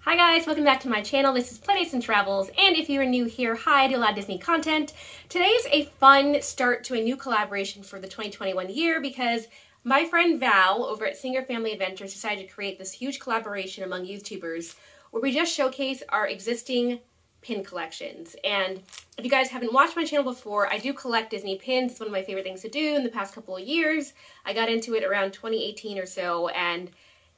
Hi guys, welcome back to my channel. This is Playdates and Travels, and if you are new here, hi, I do a lot of Disney content. Today is a fun start to a new collaboration for the 2021 year because my friend Val over at Singer Family Adventures decided to create this huge collaboration among YouTubers where we just showcase our existing pin collections. And if you guys haven't watched my channel before, I do collect Disney pins. It's one of my favorite things to do in the past couple of years. I got into it around 2018 or so, and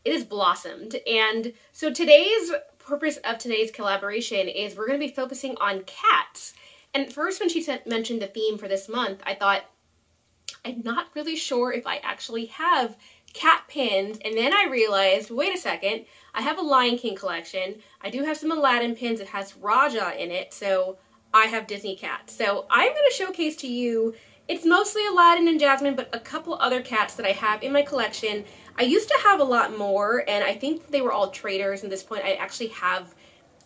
it has blossomed. And so today's purpose of today's collaboration is we're going to be focusing on cats. And at first when she mentioned the theme for this month, I thought, I'm not really sure if I actually have cat pins. And then I realized, wait a second, I have a Lion King collection. I do have some Aladdin pins. It has Raja in it. So I have Disney cats. So I'm going to showcase to you, it's mostly Aladdin and Jasmine, but a couple other cats that I have in my collection. I used to have a lot more, and I think they were all traders. At this point, I actually have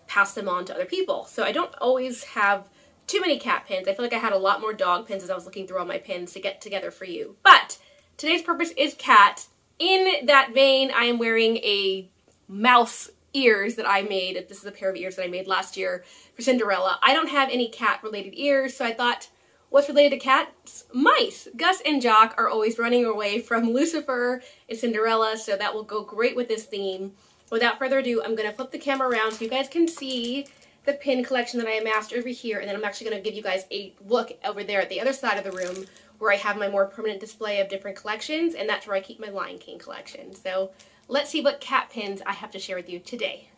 passed them on to other people. So I don't always have too many cat pins. I feel like I had a lot more dog pins as I was looking through all my pins to get together for you. But today's purpose is cats. In that vein, I am wearing a mouse ears that I made. This is a pair of ears that I made last year for Cinderella. I don't have any cat-related ears, so I thought, what's related to cats? Mice. Gus and Jock are always running away from Lucifer and Cinderella, so that will go great with this theme. Without further ado, I'm going to flip the camera around so you guys can see the pin collection that I amassed over here, and then I'm actually going to give you guys a look over there at the other side of the room where I have my more permanent display of different collections, and that's where I keep my Lion King collection. So let's see what cat pins I have to share with you today.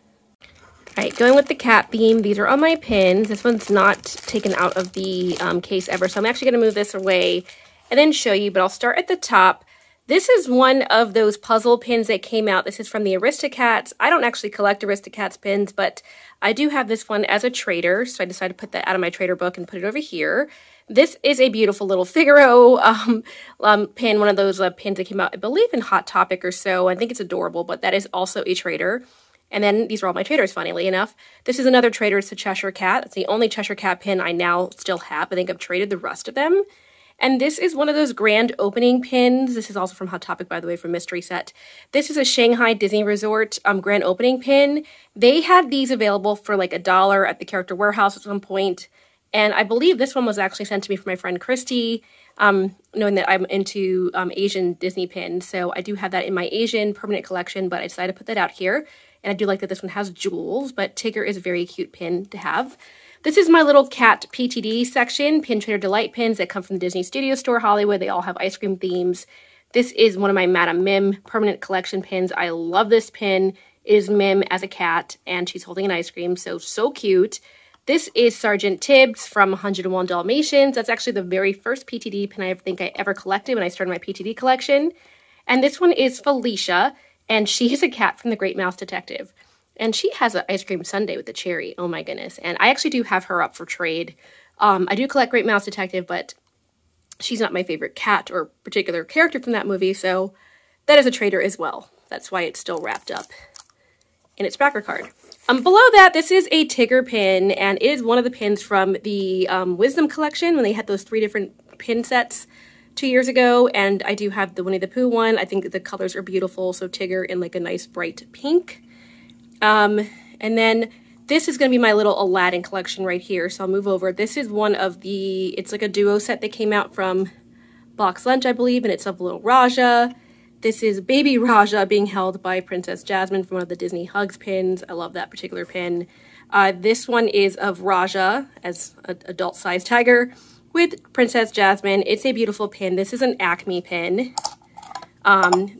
Alright, going with the cat theme, these are all my pins. This one's not taken out of the case ever, so I'm actually going to move this away and then show you, but I'll start at the top. This is one of those puzzle pins that came out. This is from the Aristocats. I don't actually collect Aristocats pins, but I do have this one as a trader, so I decided to put that out of my trader book and put it over here. This is a beautiful little Figaro pin, one of those pins that came out, I believe, in Hot Topic or so. I think it's adorable, but that is also a trader. And then these are all my traders, funnily enough. This is another trader. It's a Cheshire Cat. It's the only Cheshire Cat pin I now still have. I think I've traded the rest of them. And this is one of those grand opening pins. This is also from Hot Topic, by the way, from Mystery Set. This is a Shanghai Disney Resort grand opening pin. They had these available for like $1 at the Character Warehouse at some point. And I believe this one was actually sent to me from my friend Christy, knowing that I'm into Asian Disney pins. So I do have that in my Asian permanent collection, but I decided to put that out here. And I do like that this one has jewels, but Tigger is a very cute pin to have. This is my little cat PTD section, Pin Trader Delight pins that come from the Disney Studio Store Hollywood. They all have ice cream themes. This is one of my Madame Mim permanent collection pins. I love this pin. It is Mim as a cat, and she's holding an ice cream, so cute. This is Sergeant Tibbs from 101 Dalmatians. That's actually the very first PTD pin I think I ever collected when I started my PTD collection. And this one is Felicia, and she is a cat from The Great Mouse Detective. And she has an ice cream sundae with a cherry. Oh my goodness. And I actually do have her up for trade. I do collect Great Mouse Detective, but she's not my favorite cat or particular character from that movie, so that is a trader as well. That's why it's still wrapped up in its backer card. Below that, this is a Tigger pin, and it is one of the pins from the Wisdom collection when they had those 3 different pin sets 2 years ago, and I do have the Winnie the Pooh one. I think the colors are beautiful, so Tigger in like a nice bright pink. And then this is going to be my little Aladdin collection right here, so I'll move over. This is one of the, it's like a duo set that came out from BoxLunch, I believe, and it's of little Raja. This is baby Raja being held by Princess Jasmine from one of the Disney Hugs pins. I love that particular pin. This one is of Raja as an adult-sized tiger with Princess Jasmine. It's a beautiful pin. This is an Acme pin.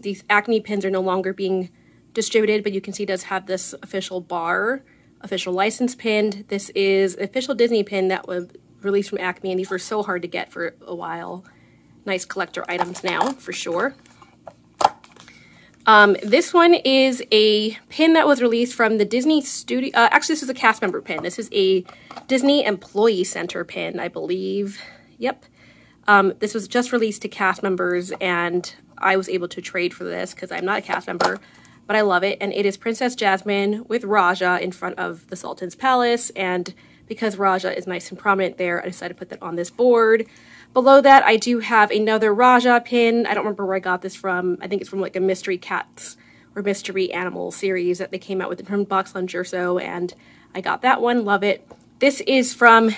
These Acme pins are no longer being distributed, but you can see it does have this official bar, official license pin. This is an official Disney pin that was released from Acme, and these were so hard to get for a while. Nice collector items now, for sure. This one is a pin that was released from the Disney Studio. Actually, this is a cast member pin. This is a Disney Employee Center pin, I believe. Yep. This was just released to cast members, and I was able to trade for this because I'm not a cast member, but I love it. And it is Princess Jasmine with Raja in front of the Sultan's Palace. And because Raja is nice and prominent there, I decided to put that on this board. Below that, I do have another Raja pin. I don't remember where I got this from. I think it's from like a Mystery Cats or mystery animal series that they came out with from BoxLunch or so, and I got that one. Love it. This is from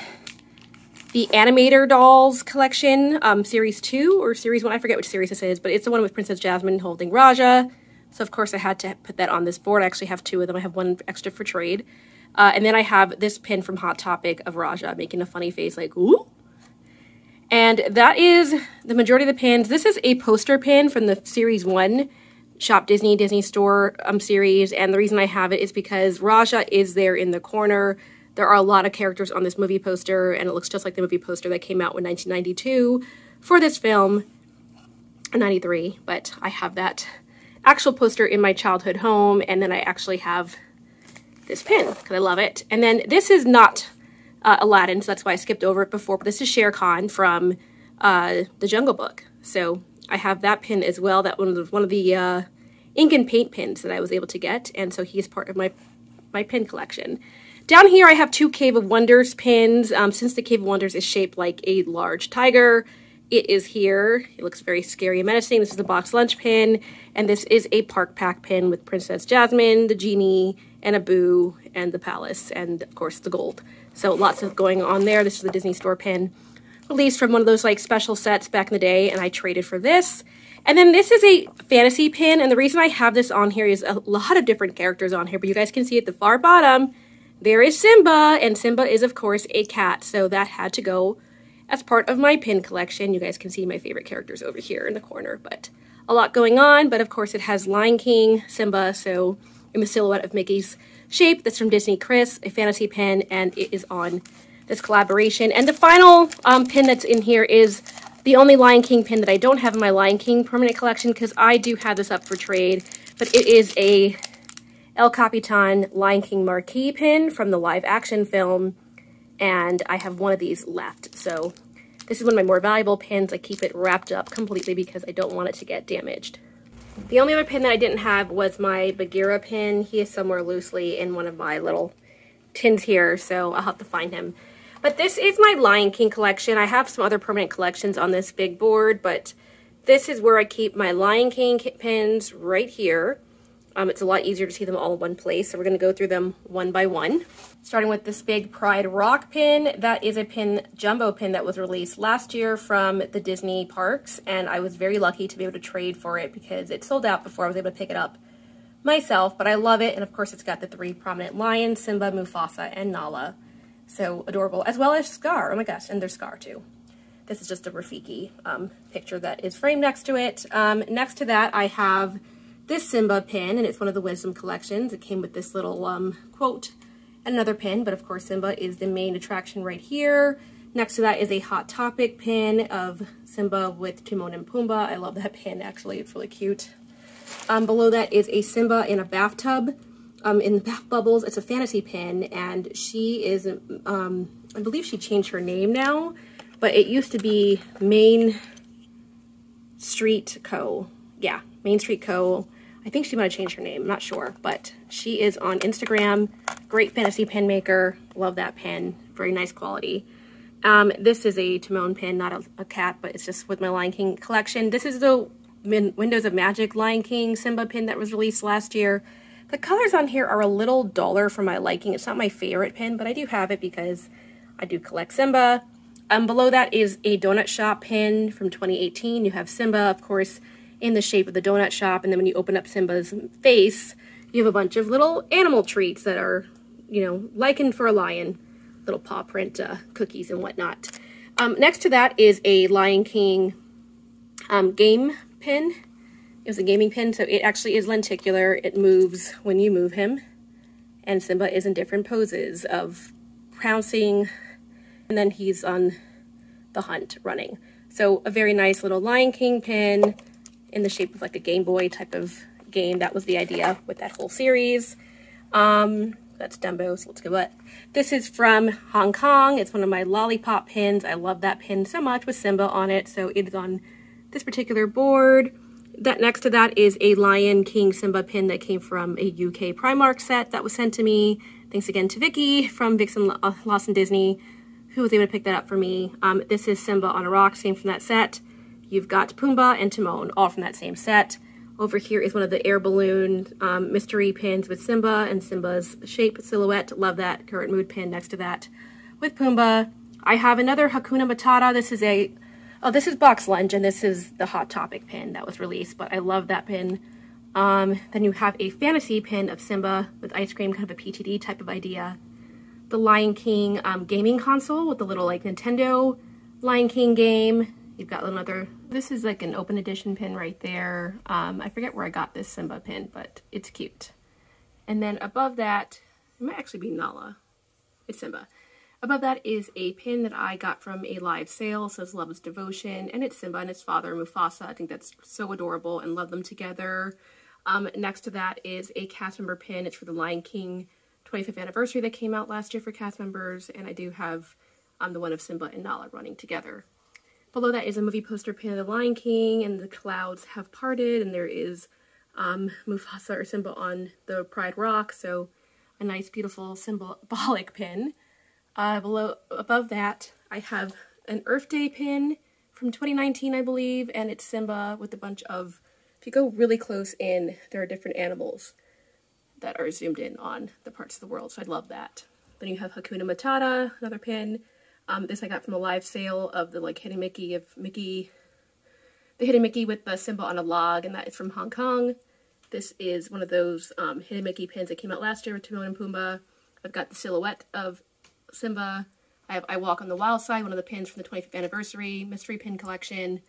the Animator Dolls collection, series 2 or series 1. I forget which series this is, but it's the one with Princess Jasmine holding Raja. So of course I had to put that on this board. I actually have 2 of them. I have one extra for trade. And then I have this pin from Hot Topic of Raja making a funny face like, ooh. And that is the majority of the pins. This is a poster pin from the series 1 Shop Disney, Disney Store series. And the reason I have it is because Raja is there in the corner. There are a lot of characters on this movie poster, and it looks just like the movie poster that came out in 1992 for this film, 93. But I have that actual poster in my childhood home, and then I actually have this pin because I love it. And then this is not Aladdin, so that's why I skipped over it before. But this is Shere Khan from The Jungle Book. So I have that pin as well. That one of the ink and paint pins that I was able to get, and so he's part of my pin collection. Down here I have 2 Cave of Wonders pins. Since the Cave of Wonders is shaped like a large tiger, it is here. It looks very scary and menacing. This is the BoxLunch pin, and this is a Park Pack pin with Princess Jasmine, the genie, and Abu, and the palace, and of course the gold. So lots of going on there. This is the Disney Store pin, released from one of those like special sets back in the day, and I traded for this. And then this is a fantasy pin, and the reason I have this on here is a lot of different characters on here, but you guys can see at the far bottom, there is Simba, and Simba is, of course, a cat, so that had to go as part of my pin collection. You guys can see my favorite characters over here in the corner, but a lot going on. But, of course, it has Lion King, Simba, so in the silhouette of Mickey's shape. That's from Disney Chris, a fantasy pin, and it is on this collaboration. And the final pin that's in here is the only Lion King pin that I don't have in my Lion King permanent collection, because I do have this up for trade, but it is a El Capitan Lion King marquee pin from the live action film, and I have one of these left. So this is one of my more valuable pins. I keep it wrapped up completely because I don't want it to get damaged. The only other pin that I didn't have was my Bagheera pin. He is somewhere loosely in one of my little tins here, so I'll have to find him. But this is my Lion King collection. I have some other permanent collections on this big board, but this is where I keep my Lion King pins right here. It's a lot easier to see them all in one place, so we're going to go through them one by one. Starting with this big Pride Rock pin. That is a pin, jumbo pin, that was released last year from the Disney parks, and I was very lucky to be able to trade for it because it sold out before I was able to pick it up myself, but I love it. And of course it's got the 3 prominent lions, Simba, Mufasa, and Nala. So adorable, as well as Scar. Oh my gosh, and there's Scar too. This is just a Rafiki picture that is framed next to it. Next to that I have this Simba pin, and it's one of the Wisdom collections. It came with this little quote and another pin, but of course Simba is the main attraction right here. Next to that is a Hot Topic pin of Simba with Timon and Pumbaa. I love that pin, actually. It's really cute. Below that is a Simba in a bathtub, in the bath bubbles. It's a fantasy pin, and she is, I believe she changed her name now, but it used to be Main Street Co. Yeah, Main Street Co. I think she might have changed her name, I'm not sure, but she is on Instagram. Great fantasy pin maker. Love that pin. Very nice quality. This is a Timon pin, not a cat, but it's just with my Lion King collection. This is the Windows of Magic Lion King Simba pin that was released last year. The colors on here are a little duller for my liking. It's not my favorite pin, but I do have it because I do collect Simba. Below that is a Donut Shop pin from 2018. You have Simba, of course, in the shape of the donut shop, and then when you open up Simba's face, you have a bunch of little animal treats that are, you know, likened for a lion, little paw print cookies and whatnot. Next to that is a Lion King game pin. It was a gaming pin, so it actually is lenticular. It moves when you move him, and Simba is in different poses of pouncing, and then he's on the hunt running. So a very nice little Lion King pin in the shape of like a Game Boy type of game. That was the idea with that whole series. That's Dumbo, so let's go with it. This is from Hong Kong. It's one of my lollipop pins. I love that pin so much with Simba on it, so it is on this particular board. That next to that is a Lion King Simba pin that came from a UK Primark set that was sent to me. Thanks again to Vicky from Vixen Lawson Disney, who was able to pick that up for me. This is Simba on a rock, same from that set. You've got Pumbaa and Timon, all from that same set. Over here is one of the air balloon mystery pins with Simba and Simba's shape silhouette. Love that current mood pin next to that with Pumbaa. I have another Hakuna Matata. This is this is BoxLunch, and this is the Hot Topic pin that was released, but I love that pin. Then you have a fantasy pin of Simba with ice cream, kind of a PTD type of idea. The Lion King gaming console with the little like Nintendo Lion King game. You've got another, this is like an open edition pin right there. I forget where I got this Simba pin, but it's cute. And then above that, it might actually be Nala. It's Simba. Above that is a pin that I got from a live sale. It says Love is Devotion, and it's Simba and his father Mufasa. I think that's so adorable and love them together. Next to that is a cast member pin. It's for the Lion King 25th anniversary that came out last year for cast members, and I do have the one of Simba and Nala running together. Below that is a movie poster pin of the Lion King, and the clouds have parted, and there is Mufasa or Simba on the Pride Rock, so a nice, beautiful symbolic pin. Above that, I have an Earth Day pin from 2019, I believe, and it's Simba with a bunch of, if you go really close in, there are different animals that are zoomed in on the parts of the world, so I love that. Then you have Hakuna Matata, another pin. This I got from a live sale of the like Hidden Mickey the Hidden Mickey with the Simba on a log, and that is from Hong Kong. This is one of those Hidden Mickey pins that came out last year with Timon and Pumbaa. I've got the silhouette of Simba. I have I Walk on the Wild Side, one of the pins from the 25th anniversary mystery pin collection.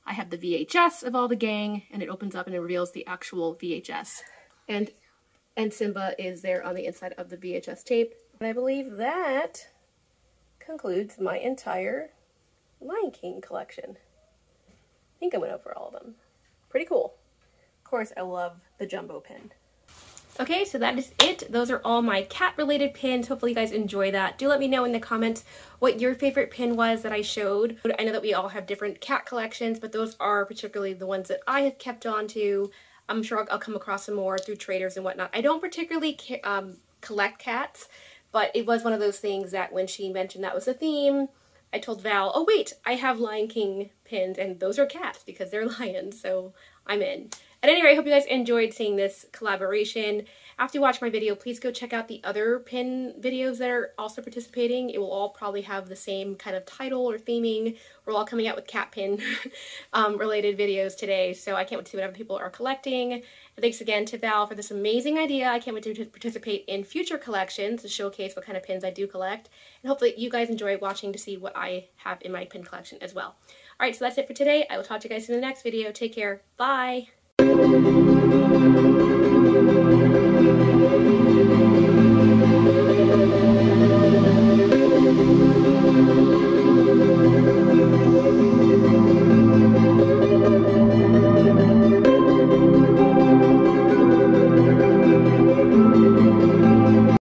I have the VHS of all the gang, and it opens up and it reveals the actual VHS. And Simba is there on the inside of the VHS tape. And I believe that concludes my entire Lion King collection. I think I went over all of them. Pretty cool. Of course, I love the jumbo pin. Okay, so that is it. Those are all my cat-related pins. Hopefully you guys enjoy that. Do let me know in the comments what your favorite pin was that I showed. I know that we all have different cat collections, but those are particularly the ones that I have kept on to. I'm sure I'll come across some more through traders and whatnot. I don't particularly collect cats, but it was one of those things that when she mentioned that was a theme, I told Val, oh wait, I have Lion King pins, and those are cats because they're lions, so I'm in. At any rate, I hope you guys enjoyed seeing this collaboration. After you watch my video, please go check out the other pin videos that are also participating. It will all probably have the same kind of title or theming. We're all coming out with cat pin related videos today, so I can't wait to see what other people are collecting. And thanks again to Val for this amazing idea. I can't wait to participate in future collections to showcase what kind of pins I do collect. And hopefully you guys enjoy watching to see what I have in my pin collection as well. Alright, so that's it for today. I will talk to you guys in the next video. Take care. Bye!